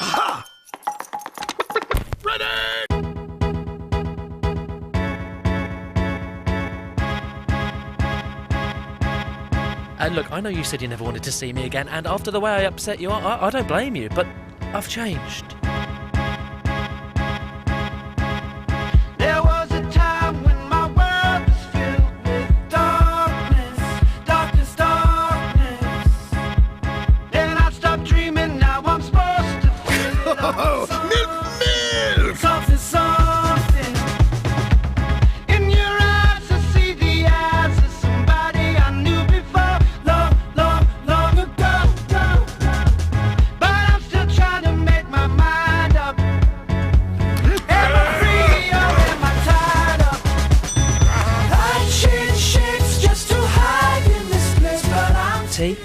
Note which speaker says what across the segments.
Speaker 1: Aha! Ready!
Speaker 2: Look, I know you said you never wanted to see me again, and after the way I upset you, I don't blame you, but I've changed.
Speaker 3: There was a time when my world was filled with darkness, darkness, darkness. Then I stopped dreaming, now I'm supposed to feel it up.
Speaker 1: Milk!
Speaker 3: Something, something. In your eyes, I see the eyes of somebody I knew before, long, long, long ago. But I'm still trying to make my mind up. Am I free or am I tied up? I change shapes just to hide in this place, but I'm
Speaker 2: Tea?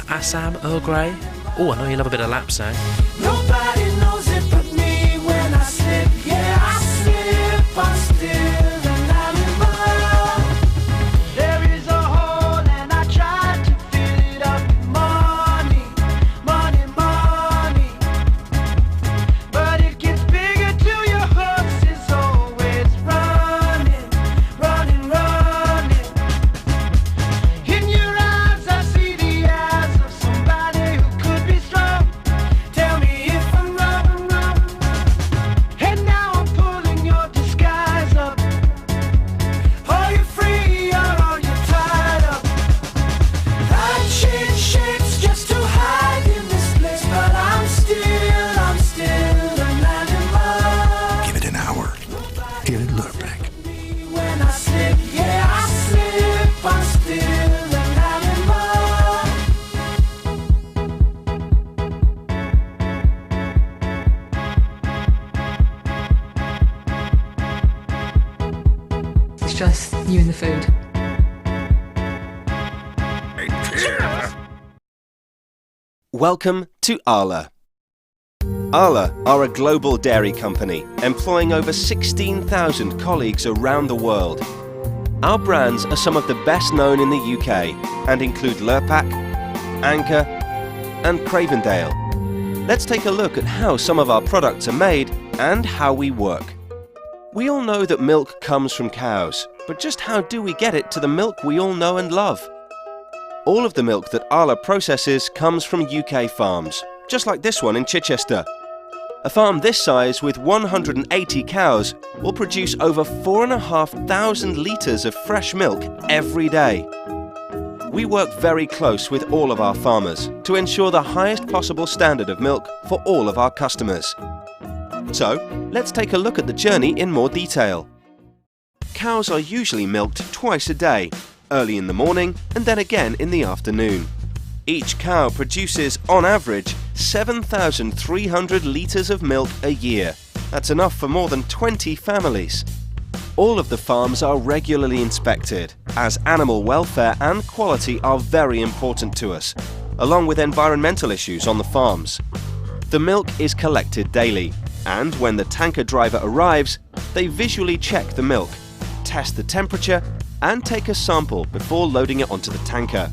Speaker 2: Assam, Earl Grey? Oh, I know you love a bit of lapsang.
Speaker 3: nobody knows it but me when I slip. Yeah, I slip. I'm still an animal. There is a hole and I try to fill it up with money, money, money. But it gets bigger till your horse is always running, running, running. In your eyes I see the eyes of somebody who could be strong. Tell me if I'm wrong, wrong. And now I'm pulling your disguise up. Are you free or are you tied up? I change shapes just to hide in this place, but I'm still an animal.
Speaker 1: Give it an hour. Here in Lurbeck.
Speaker 3: When I slip, yeah, I slip. I'm still an animal.
Speaker 4: It's just you and the food.
Speaker 5: Welcome to Arla. Arla are a global dairy company employing over 16,000 colleagues around the world. Our brands are some of the best known in the UK and include Lurpak, Anchor and Cravendale. Let's take a look at how some of our products are made and how we work. We all know that milk comes from cows, but just how do we get it to the milk we all know and love? All of the milk that Arla processes comes from UK farms, just like this one in Chichester. A farm this size with 180 cows will produce over 4,500 litres of fresh milk every day. We work very close with all of our farmers to ensure the highest possible standard of milk for all of our customers. So, let's take a look at the journey in more detail. Cows are usually milked twice a day, early in the morning and then again in the afternoon. Each cow produces, on average, 7,300 litres of milk a year. That's enough for more than 20 families. All of the farms are regularly inspected, as animal welfare and quality are very important to us, along with environmental issues on the farms. The milk is collected daily, and when the tanker driver arrives, they visually check the milk, test the temperature, and take a sample before loading it onto the tanker.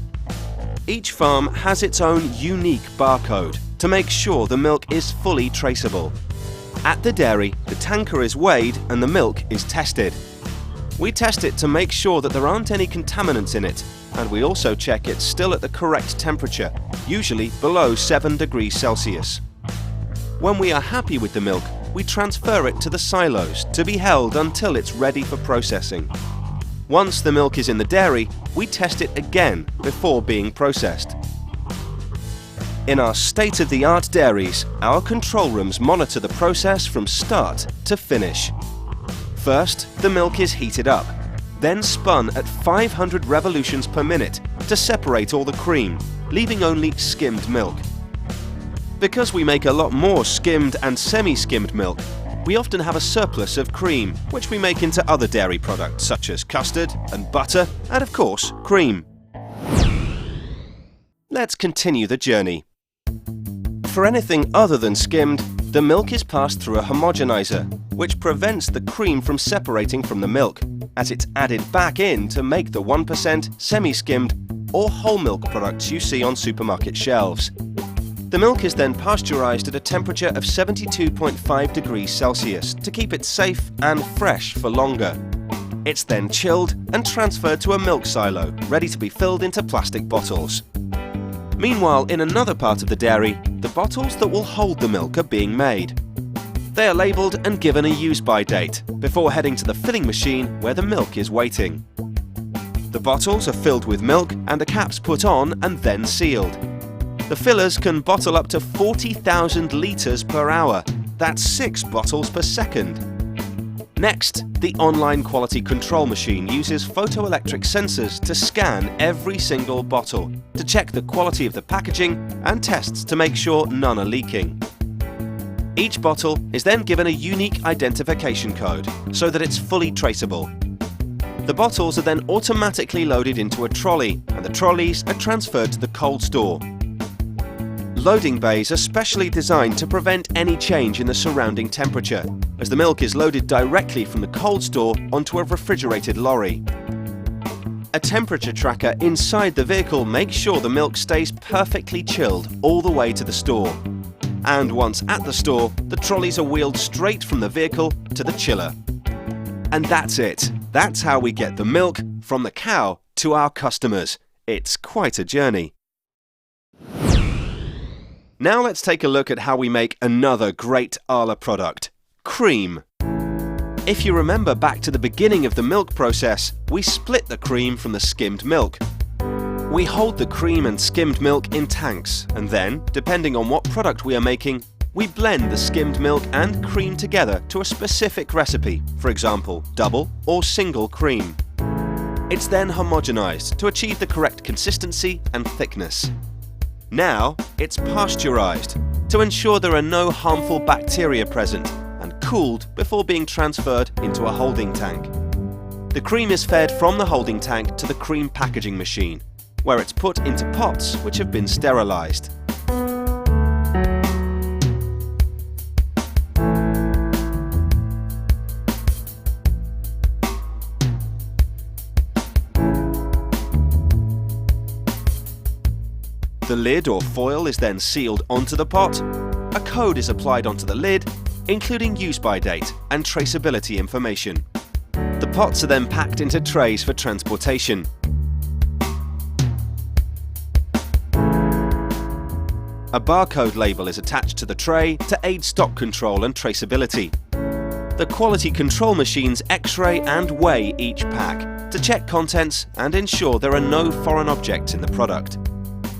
Speaker 5: Each farm has its own unique barcode to make sure the milk is fully traceable. At the dairy, the tanker is weighed and the milk is tested. We test it to make sure that there aren't any contaminants in it, and we also check it's still at the correct temperature, usually below 7 degrees Celsius. When we are happy with the milk, we transfer it to the silos to be held until it's ready for processing. Once the milk is in the dairy, we test it again before being processed. In our state-of-the-art dairies, our control rooms monitor the process from start to finish. First, the milk is heated up, then spun at 500 revolutions per minute to separate all the cream, leaving only skimmed milk. Because we make a lot more skimmed and semi-skimmed milk, we often have a surplus of cream, which we make into other dairy products such as custard and butter, and of course, cream. Let's continue the journey. For anything other than skimmed, the milk is passed through a homogenizer, which prevents the cream from separating from the milk, as it's added back in to make the 1% semi-skimmed or whole milk products you see on supermarket shelves. The milk is then pasteurised at a temperature of 72.5 degrees Celsius to keep it safe and fresh for longer. It's then chilled and transferred to a milk silo, ready to be filled into plastic bottles. Meanwhile, in another part of the dairy, the bottles that will hold the milk are being made. They are labelled and given a use-by date, before heading to the filling machine where the milk is waiting. The bottles are filled with milk and the caps put on and then sealed. The fillers can bottle up to 40,000 litres per hour. That's 6 bottles per second. Next, the online quality control machine uses photoelectric sensors to scan every single bottle, to check the quality of the packaging and tests to make sure none are leaking. Each bottle is then given a unique identification code so that it's fully traceable. The bottles are then automatically loaded into a trolley, and the trolleys are transferred to the cold store. Loading bays are specially designed to prevent any change in the surrounding temperature, as the milk is loaded directly from the cold store onto a refrigerated lorry. A temperature tracker inside the vehicle makes sure the milk stays perfectly chilled all the way to the store. And once at the store, the trolleys are wheeled straight from the vehicle to the chiller. And that's it. That's how we get the milk from the cow to our customers. It's quite a journey. Now let's take a look at how we make another great Arla product, cream. If you remember back to the beginning of the milk process, we split the cream from the skimmed milk. We hold the cream and skimmed milk in tanks, and then, depending on what product we are making, we blend the skimmed milk and cream together to a specific recipe, for example, double or single cream. It's then homogenized to achieve the correct consistency and thickness. Now, it's pasteurized to ensure there are no harmful bacteria present and cooled before being transferred into a holding tank. The cream is fed from the holding tank to the cream packaging machine, where it's put into pots which have been sterilized. The lid or foil is then sealed onto the pot. A code is applied onto the lid, including use-by date and traceability information. The pots are then packed into trays for transportation. A barcode label is attached to the tray to aid stock control and traceability. The quality control machines X-ray and weigh each pack to check contents and ensure there are no foreign objects in the product.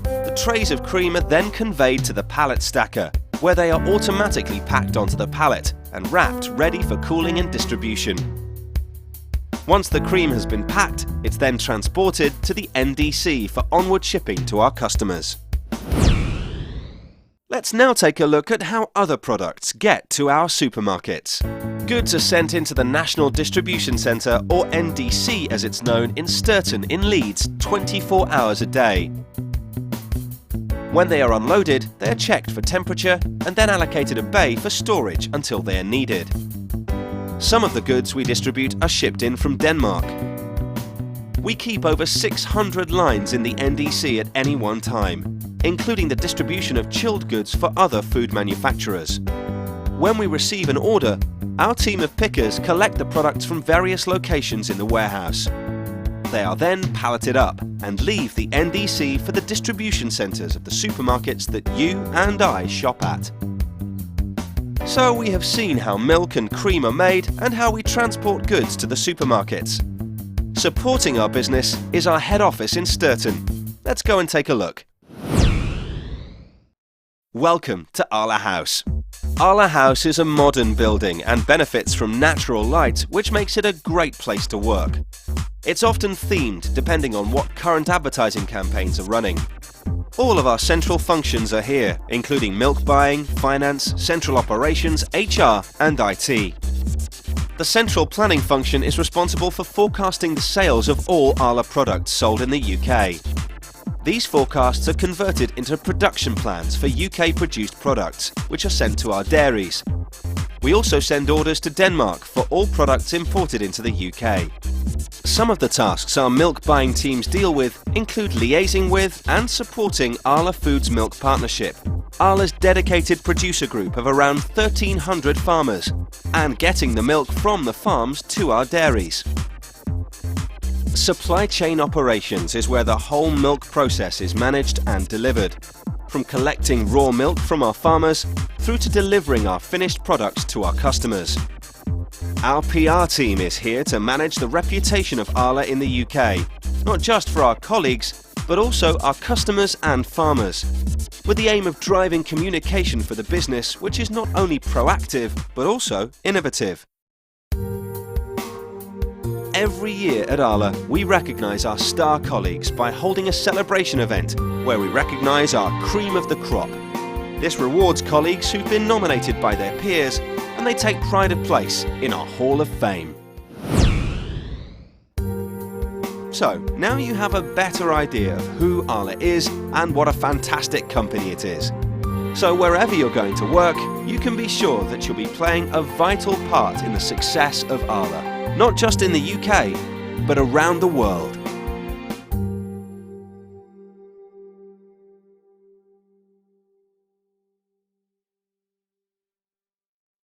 Speaker 5: The trays of cream are then conveyed to the pallet stacker, where they are automatically packed onto the pallet and wrapped ready for cooling and distribution. Once the cream has been packed, it's then transported to the NDC for onward shipping to our customers. Let's now take a look at how other products get to our supermarkets. Goods are sent into the National Distribution Centre, or NDC as it's known, in Sturton in Leeds 24 hours a day. When they are unloaded, they are checked for temperature and then allocated a bay for storage until they are needed. Some of the goods we distribute are shipped in from Denmark. We keep over 600 lines in the NDC at any one time, including the distribution of chilled goods for other food manufacturers. When we receive an order, our team of pickers collect the products from various locations in the warehouse. They are then palleted up and leave the NDC for the distribution centres of the supermarkets that you and I shop at. So we have seen how milk and cream are made and how we transport goods to the supermarkets. Supporting our business is our head office in Sturton. Let's go and take a look. Welcome to Arla House. Arla House is a modern building and benefits from natural light, which makes it a great place to work. It's often themed depending on what current advertising campaigns are running. All of our central functions are here, including milk buying, finance, central operations, HR and IT. The central planning function is responsible for forecasting the sales of all Arla products sold in the UK. These forecasts are converted into production plans for UK-produced products, which are sent to our dairies. We also send orders to Denmark for all products imported into the UK. Some of the tasks our milk buying teams deal with include liaising with and supporting Arla Foods Milk Partnership, Arla's dedicated producer group of around 1,300 farmers, and getting the milk from the farms to our dairies. Supply chain operations is where the whole milk process is managed and delivered, from collecting raw milk from our farmers through to delivering our finished products to our customers. Our PR team is here to manage the reputation of Arla in the UK, not just for our colleagues, but also our customers and farmers, with the aim of driving communication for the business, which is not only proactive, but also innovative. Every year at Arla, we recognise our star colleagues by holding a celebration event where we recognise our cream of the crop. This rewards colleagues who've been nominated by their peers, and they take pride of place in our Hall of Fame. So, now you have a better idea of who Arla is and what a fantastic company it is. So wherever you're going to work, you can be sure that you'll be playing a vital part in the success of Arla, not just in the UK, but around the world.